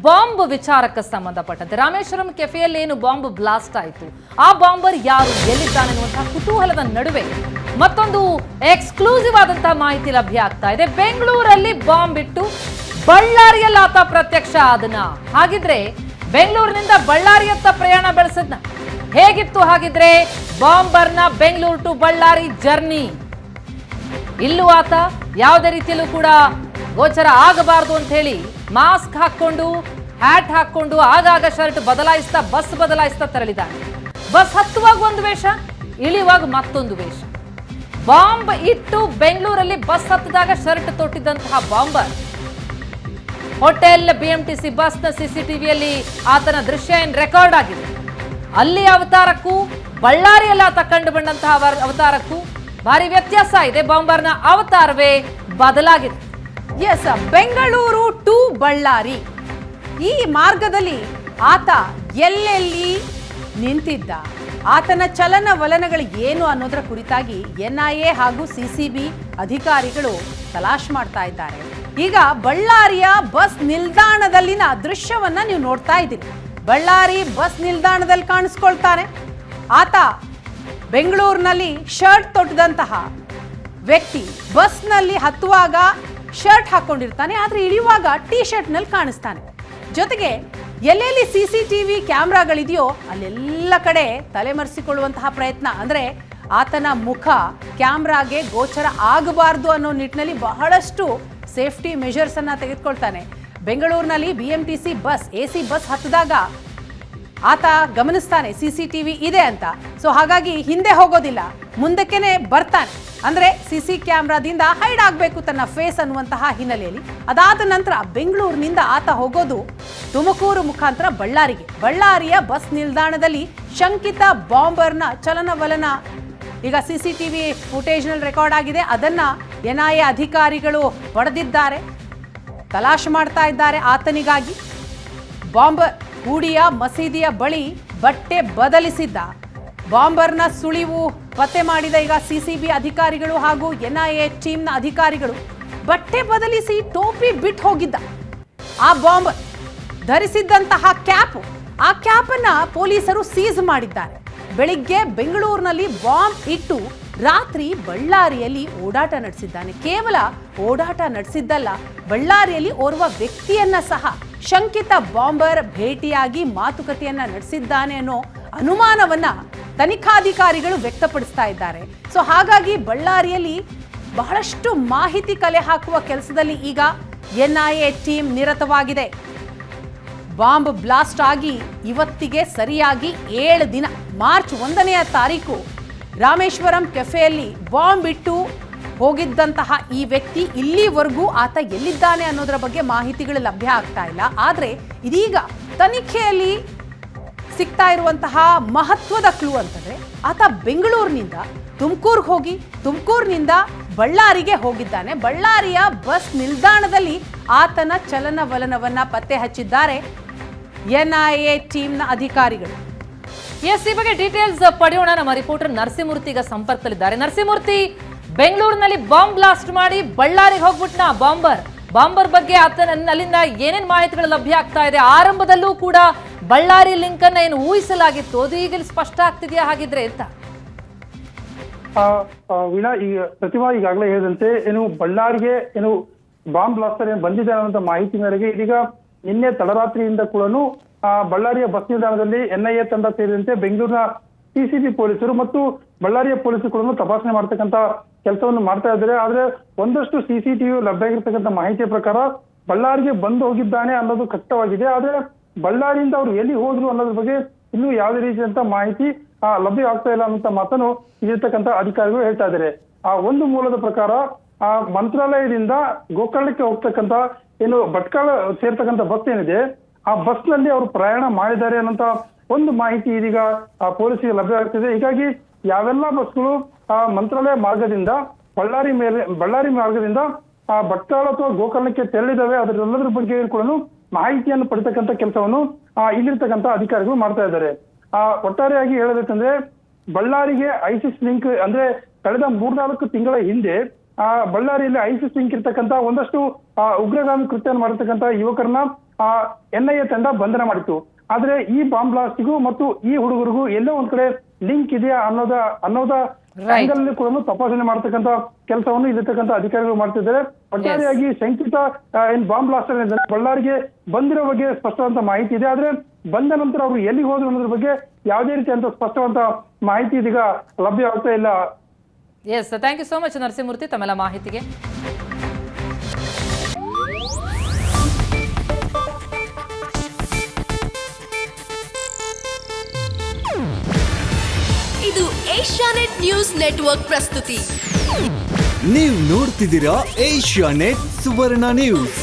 Bomb ವಿಚಾರಕ್ಕೆ ಸಂಬಂಧಪಟ್ಟಂತೆ ರಾಮೇಶ್ವರಂ ಕೆಫೆಯಲ್ಲಿ ಏನು ಬಾಂಬ್ ಬ್ಲಾಸ್ಟ್ ಆಯಿತು, ಆ ಬಾಂಬರ್ ಯಾರು, ಎಲ್ಲಿದ್ದಾನೆ ಅನ್ನುವಂತಹ ಕುತೂಹಲದ ನಡುವೆ ಮತ್ತೊಂದು ಎಕ್ಸ್ಕ್ಲೂಸಿವ್ ಆದಂತಹ ಮಾಹಿತಿ ಲಭ್ಯ ಆಗ್ತಾ ಇದೆ. ಬೆಂಗಳೂರಲ್ಲಿ ಬಾಂಬ್ ಇಟ್ಟು ಬಳ್ಳಾರಿಯಲ್ಲಿ ಆತ ಪ್ರತ್ಯಕ್ಷ ಆದನ. ಹಾಗಿದ್ರೆ ಬೆಂಗಳೂರಿನಿಂದ ಬಳ್ಳಾರಿಯತ್ತ ಪ್ರಯಾಣ ಬೆಳೆಸದ್ನ. ಹೇಗಿತ್ತು ಹಾಗಿದ್ರೆ ಬಾಂಬರ್ನ ಬೆಂಗಳೂರು ಟು ಬಳ್ಳಾರಿ ಜರ್ನಿ? ಇಲ್ಲೂ ಆತ ಯಾವುದೇ ರೀತಿಯಲ್ಲೂ ಕೂಡ ಗೋಚರ ಆಗಬಾರದು ಅಂತ ಹೇಳಿ ಮಾಸ್ಕ್ ಹಾಕೊಂಡು, ಹ್ಯಾಟ್ ಹಾಕೊಂಡು, ಆಗಾಗ ಶರ್ಟ್ ಬದಲಾಯಿಸ್ತಾ ತೆರಳಿದ್ದಾನೆ. ಬಸ್ ಹತ್ತುವಾಗ ಒಂದು ವೇಷ, ಇಳಿಯುವಾಗ ಮತ್ತೊಂದು ವೇಷ. ಬಾಂಬ್ ಇಟ್ಟು ಬೆಂಗಳೂರಲ್ಲಿ ಬಸ್ ಹತ್ತಿದಾಗ ಶರ್ಟ್ ತೊಟ್ಟಿದ್ದಂತಹ ಬಾಂಬರ್ ಹೋಟೆಲ್ BMTC ಬಸ್ನ CCTVಯಲ್ಲಿ ಆತನ ದೃಶ್ಯ ಏನ್ ರೆಕಾರ್ಡ್ ಆಗಿದೆ. ಅಲ್ಲಿ ಅವತಾರಕ್ಕೂ ಬಳ್ಳಾರಿಯಲ್ಲಿ ಆತ ಕಂಡು ಬಂದಂತಹ ಅವತಾರಕ್ಕೂ ಭಾರಿ ವ್ಯತ್ಯಾಸ ಇದೆ. ಬಾಂಬರ್ನ ಅವತಾರವೇ ಬದಲಾಗಿದೆ. ಎಸ್, ಬೆಂಗಳೂರು ಟು ಬಳ್ಳಾರಿ ಈ ಮಾರ್ಗದಲ್ಲಿ ಆತ ಎಲ್ಲೆಲ್ಲಿ ನಿಂತಿದ್ದ, ಆತನ ಚಲನವಲನಗಳು ಏನು ಅನ್ನೋದರ ಕುರಿತಾಗಿ NIA ಹಾಗೂ CCB ಅಧಿಕಾರಿಗಳು ತಲಾಶ್ ಮಾಡ್ತಾ ಇದ್ದಾರೆ. ಈಗ ಬಳ್ಳಾರಿಯ ಬಸ್ ನಿಲ್ದಾಣದಲ್ಲಿನ ದೃಶ್ಯವನ್ನ ನೀವು ನೋಡ್ತಾ ಇದ್ದೀರಿ. ಬಳ್ಳಾರಿ ಬಸ್ ನಿಲ್ದಾಣದಲ್ಲಿ ಕಾಣಿಸ್ಕೊಳ್ತಾನೆ ಆತ. ಬೆಂಗಳೂರಿನಲ್ಲಿ ಶರ್ಟ್ ತೊಟ್ಟದಂತಹ ವ್ಯಕ್ತಿ ಬಸ್ನಲ್ಲಿ ಹತ್ತುವಾಗ ಶರ್ಟ್ ಹಾಕೊಂಡಿರ್ತಾನೆ, ಆದ್ರೆ ಇಳಿಯುವಾಗ T-ಶರ್ಟ್ ನಲ್ಲಿ ಕಾಣಿಸ್ತಾನೆ. ಜೊತೆಗೆ ಎಲ್ಲೆಲ್ಲಿ CCTV ಕ್ಯಾಮ್ರಾಗಳಿದೆಯೋ ಅಲ್ಲೆಲ್ಲ ಕಡೆ ತಲೆಮರೆಸಿಕೊಳ್ಳುವಂತಹ ಪ್ರಯತ್ನ, ಅಂದ್ರೆ ಆತನ ಮುಖ ಕ್ಯಾಮ್ರಾಗೆ ಗೋಚರ ಆಗಬಾರ್ದು ಅನ್ನೋ ನಿಟ್ಟಿನಲ್ಲಿ ಬಹಳಷ್ಟು ಸೇಫ್ಟಿ ಮೆಷರ್ಸ್ ಅನ್ನ ತೆಗೆದುಕೊಳ್ತಾನೆ. ಬೆಂಗಳೂರಿನಲ್ಲಿ BMTC ಬಸ್ AC ಬಸ್ ಹತ್ತಿದಾಗ ಆತ ಗಮನಿಸ್ತಾನೆ CCTV ಇದೆ ಅಂತ. ಸೊ ಹಾಗಾಗಿ ಹಿಂದೆ ಹೋಗೋದಿಲ್ಲ, ಮುಂದಕ್ಕೆನೆ ಬರ್ತಾನೆ. ಅಂದ್ರೆ CC ಕ್ಯಾಮ್ರಾದಿಂದ ಹೈಡ್ ಆಗಬೇಕು ತನ್ನ ಫೇಸ್ ಅನ್ನುವಂತಹ ಹಿನ್ನೆಲೆಯಲ್ಲಿ. ಅದಾದ ನಂತರ ಬೆಂಗಳೂರಿನಿಂದ ಆತ ಹೋಗೋದು ತುಮಕೂರು ಮುಖಾಂತರ ಬಳ್ಳಾರಿಗೆ. ಬಳ್ಳಾರಿಯ ಬಸ್ ನಿಲ್ದಾಣದಲ್ಲಿ ಶಂಕಿತ ಬಾಂಬರ್ನ ಚಲನವಲನ ಈಗ CCTV ಫುಟೇಜ್ನಲ್ಲಿ ರೆಕಾರ್ಡ್ ಆಗಿದೆ. ಅದನ್ನ NIA ಅಧಿಕಾರಿಗಳು ಪಡೆದಿದ್ದಾರೆ, ತಲಾಶ್ ಮಾಡ್ತಾ ಇದ್ದಾರೆ ಆತನಿಗಾಗಿ. ಬಾಂಬರ್ ಹೂಡಿಯ ಮಸೀದಿಯ ಬಳಿ ಬಟ್ಟೆ ಬದಲಿಸಿದ್ದ. ಬಾಂಬರ್ನ ಸುಳಿವು ಪತ್ತೆ ಮಾಡಿದ ಈಗ CCB ಅಧಿಕಾರಿಗಳು ಹಾಗೂ NIA ಟೀಮ್ನ ಅಧಿಕಾರಿಗಳು. ಬಟ್ಟೆ ಬದಲಿಸಿ ಟೋಪಿ ಬಿಟ್ಟು ಹೋಗಿದ್ದ ಆ ಬಾಂಬರ್ ಧರಿಸಿದ್ದಂತಹ ಕ್ಯಾಪ್, ಆ ಕ್ಯಾಪನ್ನ ಪೊಲೀಸರು ಸೀಸ್ ಮಾಡಿದ್ದಾರೆ. ಬೆಳಿಗ್ಗೆ ಬೆಂಗಳೂರಿನಲ್ಲಿ ಬಾಂಬ್ ಇಟ್ಟು ರಾತ್ರಿ ಬಳ್ಳಾರಿಯಲ್ಲಿ ಓಡಾಟ ನಡೆಸಿದ್ದಾನೆ. ಕೇವಲ ಓಡಾಟ ನಡೆಸಿದ್ದಲ್ಲ, ಬಳ್ಳಾರಿಯಲ್ಲಿ ಓರ್ವ ವ್ಯಕ್ತಿಯನ್ನ ಸಹ ಶಂಕಿತ ಬಾಂಬರ್ ಭೇಟಿಯಾಗಿ ಮಾತುಕತೆಯನ್ನ ನಡೆಸಿದ್ದಾನೆ ಅನ್ನೋ ಅನುಮಾನವನ್ನ ತನಿಖಾಧಿಕಾರಿಗಳು ವ್ಯಕ್ತಪಡಿಸ್ತಾ ಇದ್ದಾರೆ. ಸೊ ಹಾಗಾಗಿ ಬಳ್ಳಾರಿಯಲ್ಲಿ ಬಹಳಷ್ಟು ಮಾಹಿತಿ ಕಲೆ ಹಾಕುವ ಕೆಲಸದಲ್ಲಿ ಈಗ NIA ಟೀಮ್ ನಿರತವಾಗಿದೆ. ಬಾಂಬ್ ಬ್ಲಾಸ್ಟ್ ಆಗಿ ಇವತ್ತಿಗೆ ಸರಿಯಾಗಿ 7 ದಿನ. ಮಾರ್ಚ್ 1ನೇ ತಾರೀಕು ರಾಮೇಶ್ವರಂ ಕೆಫೆಯಲ್ಲಿ ಬಾಂಬ್ ಇಟ್ಟು ಹೋಗಿದ್ದಂತಹ ಈ ವ್ಯಕ್ತಿ ಇಲ್ಲಿವರೆಗೂ ಆತ ಎಲ್ಲಿದ್ದಾನೆ ಅನ್ನೋದರ ಬಗ್ಗೆ ಮಾಹಿತಿಗಳು ಲಭ್ಯ ಆಗ್ತಾ ಇಲ್ಲ. ಆದ್ರೆ ಇದೀಗ ತನಿಖೆಯಲ್ಲಿ ಸಿಗ್ತಾ ಇರುವಂತಹ ಮಹತ್ವದ ಕ್ಲೂ ಅಂತಂದ್ರೆ ಆತ ಬೆಂಗಳೂರಿನಿಂದ ತುಮಕೂರ್ಗೆ ಹೋಗಿ ತುಮಕೂರಿನಿಂದ ಬಳ್ಳಾರಿಗೆ ಹೋಗಿದ್ದಾನೆ. ಬಳ್ಳಾರಿಯ ಬಸ್ ನಿಲ್ದಾಣದಲ್ಲಿ ಆತನ ಚಲನವಲನವನ್ನ ಪತ್ತೆ ಹಚ್ಚಿದ್ದಾರೆ NIA ಟೀಮ್ನ ಅಧಿಕಾರಿಗಳು. ಎಸ್, ಈ ಬಗ್ಗೆ ಡೀಟೇಲ್ಸ್ ಪಡೆಯೋಣ. ನಮ್ಮ ರಿಪೋರ್ಟರ್ ನರಸಿಂಹಮೂರ್ತಿ ಈಗ ಸಂಪರ್ಕದಲ್ಲಿದ್ದಾರೆ. ನರಸಿಂಹಮೂರ್ತಿ, ಬೆಂಗಳೂರಿನಲ್ಲಿ ಬಾಂಬ್ ಬ್ಲಾಸ್ಟ್ ಮಾಡಿ ಬಳ್ಳಾರಿಗೆ ಹೋಗ್ಬಿಟ್ನ ಬಾಂಬರ್ ಬಗ್ಗೆ ಅಲ್ಲಿಂದ ಏನೇನ್ ಮಾಹಿತಿಗಳು ಲಭ್ಯ ಆಗ್ತಾ ಇದೆ? ಆರಂಭದಲ್ಲೂ ಕೂಡ ಬಳ್ಳಾರಿ ಲಿಂಕ್ ಅನ್ನ ಏನು ಊಹಿಸಲಾಗಿತ್ತು, ಅದು ಈಗ ಸ್ಪಷ್ಟ ಆಗ್ತಿದೆಯಾ ಹಾಗಿದ್ರೆ ಅಂತ? ವೀಣಾ, ಈಗ ಪ್ರತಿಮಾ ಈಗಾಗಲೇ ಹೇಳಿದಂತೆ ಏನು ಬಳ್ಳಾರಿಗೆ ಏನು ಬಾಂಬ್ ಬ್ಲಾಸ್ಟರ್ ಏನು ಬಂದಿದೆ ಅನ್ನುವಂತ ಮಾಹಿತಿ ಮೇರೆಗೆ ಇದೀಗ ನಿನ್ನೆ ತಡರಾತ್ರಿಯಿಂದ ಕೂಡ ಬಳ್ಳಾರಿಯ ಬಸ್ ನಿಲ್ದಾಣದಲ್ಲಿ NIA ತಂಡ ಸೇರಿದಂತೆ ಬೆಂಗಳೂರಿನ CCB ಪೊಲೀಸರು ಮತ್ತು ಬಳ್ಳಾರಿಯ ಪೊಲೀಸರು ಕೂಡ ತಪಾಸಣೆ ಮಾಡ್ತಕ್ಕಂತ ಕೆಲಸವನ್ನು ಮಾಡ್ತಾ ಇದ್ದಾರೆ. ಆದ್ರೆ ಒಂದಷ್ಟು CCTV ಲಭ್ಯ ಆಗಿರ್ತಕ್ಕಂಥ ಮಾಹಿತಿಯ ಪ್ರಕಾರ ಬಳ್ಳಾರಿಗೆ ಬಂದು ಹೋಗಿದ್ದಾನೆ ಅನ್ನೋದು ಖಚಿತವಾಗಿದೆ. ಆದ್ರೆ ಬಳ್ಳಾರಿಯಿಂದ ಅವ್ರು ಎಲ್ಲಿ ಹೋದ್ರು ಅನ್ನೋದ್ರ ಬಗ್ಗೆ ಇನ್ನೂ ಯಾವುದೇ ರೀತಿಯಂತ ಮಾಹಿತಿ ಲಭ್ಯ ಆಗ್ತಾ ಇಲ್ಲ ಅನ್ನುವಂತ ಮಾತನ್ನು ಇಲ್ಲಿರ್ತಕ್ಕಂಥ ಅಧಿಕಾರಿಗಳು ಹೇಳ್ತಾ ಇದ್ದಾರೆ. ಆ ಒಂದು ಮೂಲದ ಪ್ರಕಾರ ಮಂತ್ರಾಲಯದಿಂದ ಗೋಕರ್ಣಕ್ಕೆ ಹೋಗ್ತಕ್ಕಂತ ಏನು ಭಟ್ಕಳ ಸೇರ್ತಕ್ಕಂಥ ಬಸ್ ಏನಿದೆ, ಆ ಬಸ್ ನಲ್ಲಿ ಅವರು ಪ್ರಯಾಣ ಮಾಡಿದ್ದಾರೆ ಅನ್ನೋಂತ ಒಂದು ಮಾಹಿತಿ ಇದೀಗ ಪೊಲೀಸರಿಗೆ ಲಭ್ಯ ಆಗ್ತಿದೆ. ಹೀಗಾಗಿ ಯಾವೆಲ್ಲ ಬಸ್ಗಳು ಮಂತ್ರಾಲಯ ಮಾರ್ಗದಿಂದ ಬಳ್ಳಾರಿ ಮಾರ್ಗದಿಂದ ಭಟ್ಕಳ ಅಥವಾ ಗೋಕರ್ಣಕ್ಕೆ ತೆರಳಿದಾವೆ ಅದರೆಲ್ಲದ್ರ ಬಗ್ಗೆ ಕೂಡ ಮಾಹಿತಿಯನ್ನು ಪಡಿತಕ್ಕಂಥ ಕೆಲಸವನ್ನು ಇಲ್ಲಿರ್ತಕ್ಕಂಥ ಅಧಿಕಾರಿಗಳು ಮಾಡ್ತಾ ಇದ್ದಾರೆ. ಒಟ್ಟಾರೆಯಾಗಿ ಹೇಳಬೇಕಂದ್ರೆ ಬಳ್ಳಾರಿಗೆ ISIS ಲಿಂಕ್ ಅಂದ್ರೆ ಕಳೆದ 3-4 ತಿಂಗಳ ಹಿಂದೆ ಬಳ್ಳಾರಿಯಲ್ಲಿ ISIS ಲಿಂಕ್ ಇರ್ತಕ್ಕಂಥ ಒಂದಷ್ಟು ಉಗ್ರಗಾಮಿ ಕೃತ್ಯ ಮಾಡಿರ್ತಕ್ಕಂಥ ಯುವಕರನ್ನ NIA ತಂಡ ಬಂಧನ ಮಾಡಿತ್ತು. ಆದ್ರೆ ಈ ಬಾಂಬ್ ಬ್ಲಾಸ್ಟ್ಗೂ ಮತ್ತು ಈ ಹುಡುಗರಿಗೂ ಎಲ್ಲೋ ಒಂದ್ ಕಡೆ ಲಿಂಕ್ ಇದೆಯಾ ಅನ್ನೋದ ಆಂಗಲ್ ಕೂಡ ತಪಾಸಣೆ ಮಾಡತಕ್ಕಂತ ಕೆಲಸವನ್ನು ಇಲ್ಲಿರ್ತಕ್ಕಂಥ ಅಧಿಕಾರಿಗಳು ಮಾಡ್ತಿದ್ದಾರೆ. ಒಟ್ಟಾರೆಯಾಗಿ ಶಂಕಿತ ಏನ್ ಬಾಂಬ್ ಬ್ಲಾಸ್ಟರ್ ಬಳ್ಳಾರಿಗೆ ಬಂದಿರೋ ಬಗ್ಗೆ ಸ್ಪಷ್ಟವಾದ ಮಾಹಿತಿ ಇದೆ. ಆದ್ರೆ ಬಂದ ನಂತರ ಅವರು ಎಲ್ಲಿಗೆ ಹೋದ್ರು ಅನ್ನೋದ್ರ ಬಗ್ಗೆ ಯಾವುದೇ ರೀತಿಯಂತ ಸ್ಪಷ್ಟವಾದ ಮಾಹಿತಿ ಇದೀಗ ಲಭ್ಯವಾಗ್ತಾ ಇಲ್ಲ. Yes, thank you so much Narasimhamurthy ತಮ್ಮೆಲ್ಲ ಮಾಹಿತಿಗೆ. ಇದು ಏಷ್ಯಾನೆಟ್ ನ್ಯೂಸ್ ನೆಟ್ವರ್ಕ್ ಪ್ರಸ್ತುತಿ. ನೀವು ನೋಡ್ತಿದ್ದೀರಾ ಏಷ್ಯಾನೆಟ್ ಸುವರ್ಣ ನ್ಯೂಸ್.